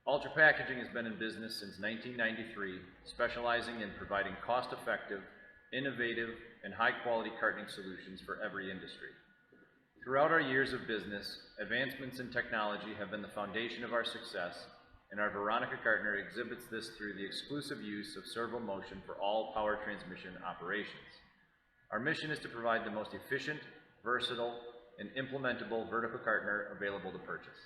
Ultra Packaging has been in business since 1993, specializing in providing cost-effective, innovative, and high-quality cartoning solutions for every industry. Throughout our years of business, advancements in technology have been the foundation of our success, and our Veronica Cartoner exhibits this through the exclusive use of servo motion for all power transmission operations. Our mission is to provide the most efficient, versatile, and implementable vertical cartoner available to purchase.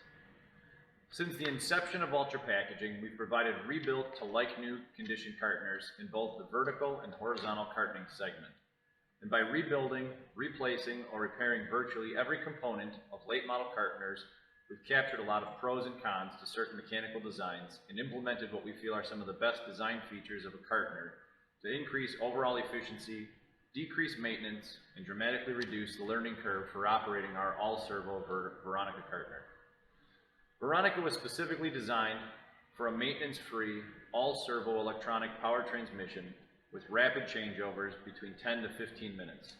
Since the inception of Ultra Packaging, we've provided rebuilt to like-new condition cartoners in both the vertical and horizontal cartoning segment. And by rebuilding, replacing, or repairing virtually every component of late model cartoners, we've captured a lot of pros and cons to certain mechanical designs and implemented what we feel are some of the best design features of a cartoner to increase overall efficiency, decrease maintenance, and dramatically reduce the learning curve for operating our all-servo Veronica cartoner. Veronica was specifically designed for a maintenance-free, all-servo electronic power transmission with rapid changeovers between 10 to 15 minutes.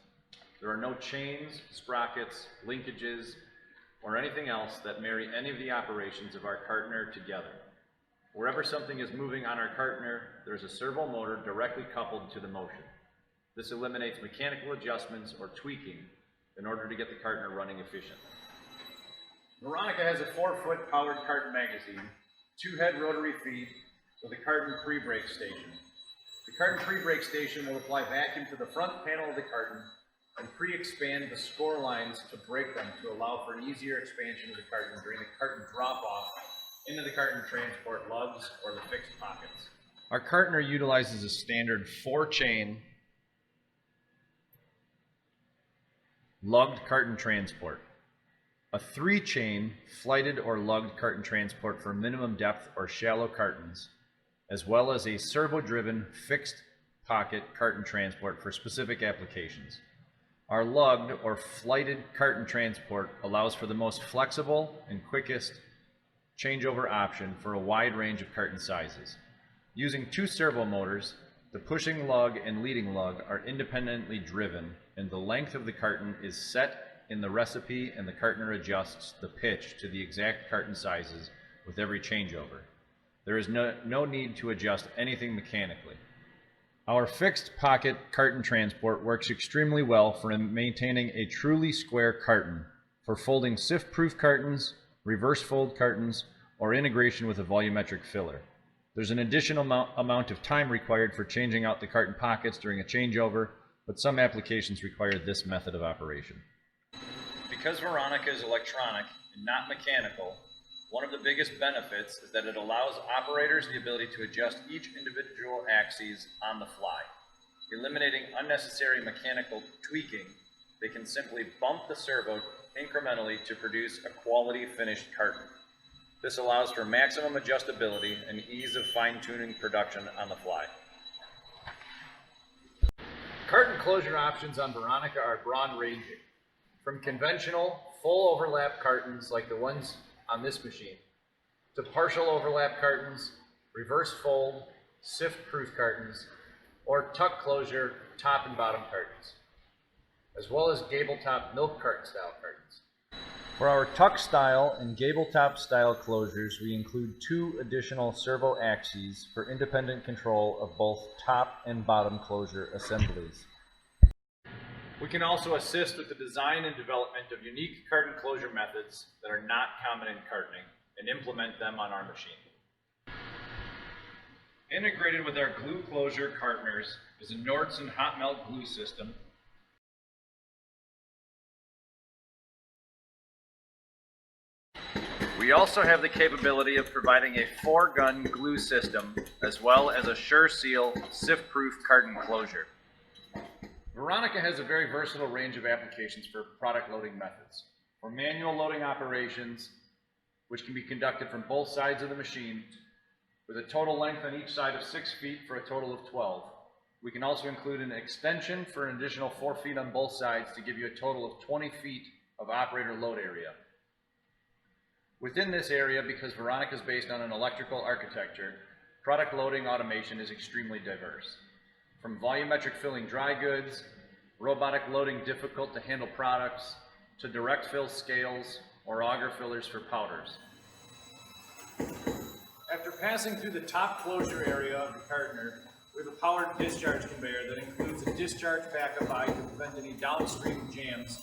There are no chains, sprockets, linkages, or anything else that marry any of the operations of our cartoner together. Wherever something is moving on our cartoner, there's a servo motor directly coupled to the motion. This eliminates mechanical adjustments or tweaking in order to get the cartoner running efficiently. Veronica has a 4-foot powered carton magazine, 2 head rotary feed with a carton pre-brake station. The carton pre-brake station will apply vacuum to the front panel of the carton and pre-expand the score lines to break them to allow for an easier expansion of the carton during the carton drop-off into the carton transport lugs or the fixed pockets. Our cartoner utilizes a standard 4-chain lugged carton transport, a 3-chain flighted or lugged carton transport for minimum depth or shallow cartons, as well as a servo-driven fixed pocket carton transport for specific applications. Our lugged or flighted carton transport allows for the most flexible and quickest changeover option for a wide range of carton sizes. Using 2 servo motors, the pushing lug and leading lug are independently driven, and the length of the carton is set in the recipe, and the cartoner adjusts the pitch to the exact carton sizes with every changeover. There is no need to adjust anything mechanically. Our fixed pocket carton transport works extremely well for maintaining a truly square carton, for folding sift-proof cartons, reverse fold cartons, or integration with a volumetric filler. There's an additional amount of time required for changing out the carton pockets during a changeover, but some applications require this method of operation. Because Veronica is electronic and not mechanical, one of the biggest benefits is that it allows operators the ability to adjust each individual axis on the fly. Eliminating unnecessary mechanical tweaking, they can simply bump the servo incrementally to produce a quality finished carton. This allows for maximum adjustability and ease of fine-tuning production on the fly. Carton closure options on Veronica are broad-ranging, from conventional full overlap cartons like the ones on this machine, to partial overlap cartons, reverse fold, sift-proof cartons, or tuck closure top and bottom cartons, as well as gable top milk carton style cartons. For our tuck style and gable top style closures, we include 2 additional servo axes for independent control of both top and bottom closure assemblies. We can also assist with the design and development of unique carton closure methods that are not common in cartoning and implement them on our machine. Integrated with our glue closure cartoners is a Nordson hot melt glue system. We also have the capability of providing a 4-gun glue system as well as a Sure-Seal sift-proof carton closure. Veronica has a very versatile range of applications for product loading methods. For manual loading operations, which can be conducted from both sides of the machine, with a total length on each side of 6 feet for a total of 12. We can also include an extension for an additional 4 feet on both sides to give you a total of 20 feet of operator load area. Within this area, because Veronica is based on an electrical architecture, product loading automation is extremely diverse. From volumetric filling dry goods, robotic loading difficult to handle products, to direct fill scales or auger fillers for powders. passing through the top closure area of the Cartoner, we have a powered discharge conveyor that includes a discharge backup eye to prevent any downstream jams.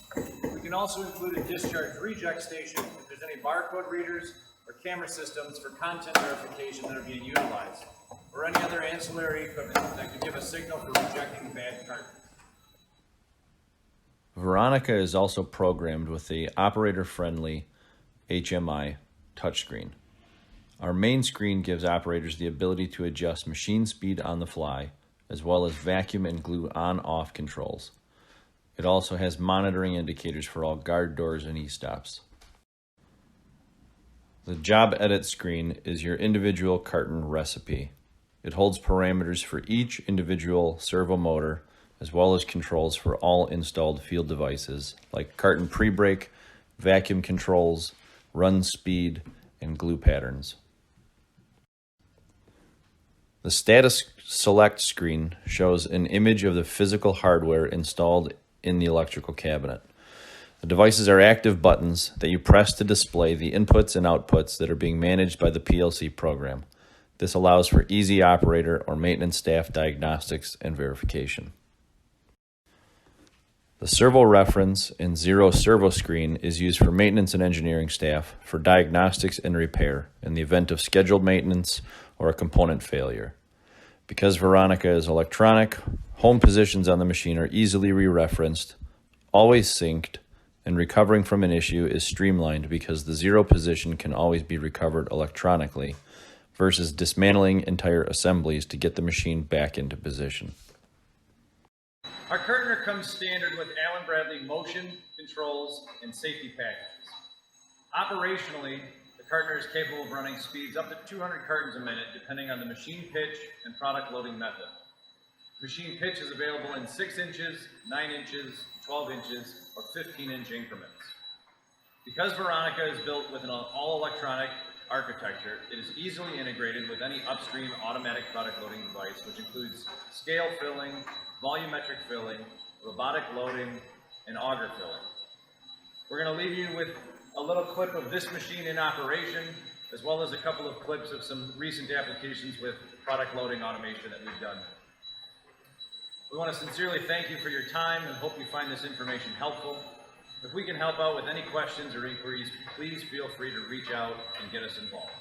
We can also include a discharge reject station if there's any barcode readers or camera systems for content verification that are being utilized, or any other ancillary equipment that could give a signal for rejecting bad cartons. Veronica is also programmed with the operator-friendly I.M.A touchscreen. Our main screen gives operators the ability to adjust machine speed on the fly, as well as vacuum and glue on-off controls. It also has monitoring indicators for all guard doors and e-stops. The job edit screen is your individual carton recipe. It holds parameters for each individual servo motor, as well as controls for all installed field devices like carton pre-brake, vacuum controls, run speed, and glue patterns. The status select screen shows an image of the physical hardware installed in the electrical cabinet. The devices are active buttons that you press to display the inputs and outputs that are being managed by the PLC program. This allows for easy operator or maintenance staff diagnostics and verification. The servo reference and zero servo screen is used for maintenance and engineering staff for diagnostics and repair in the event of scheduled maintenance or a component failure. Because Veronica is electronic, home positions on the machine are easily re-referenced, always synced, and recovering from an issue is streamlined because the zero position can always be recovered electronically versus dismantling entire assemblies to get the machine back into position. Our Cartoner comes standard with Allen Bradley motion, controls, and safety packages. Operationally, the Cartoner is capable of running speeds up to 200 cartons a minute depending on the machine pitch and product loading method. Machine pitch is available in 6 inches, 9 inches, 12 inches, or 15-inch increments. Because Veronica is built with an all-electronic architecture, it is easily integrated with any upstream automatic product loading device, which includes scale filling, volumetric filling, robotic loading, and auger filling. We're going to leave you with a little clip of this machine in operation, as well as a couple of clips of some recent applications with product loading automation that we've done. We want to sincerely thank you for your time and hope you find this information helpful. If we can help out with any questions or inquiries, please feel free to reach out and get us involved.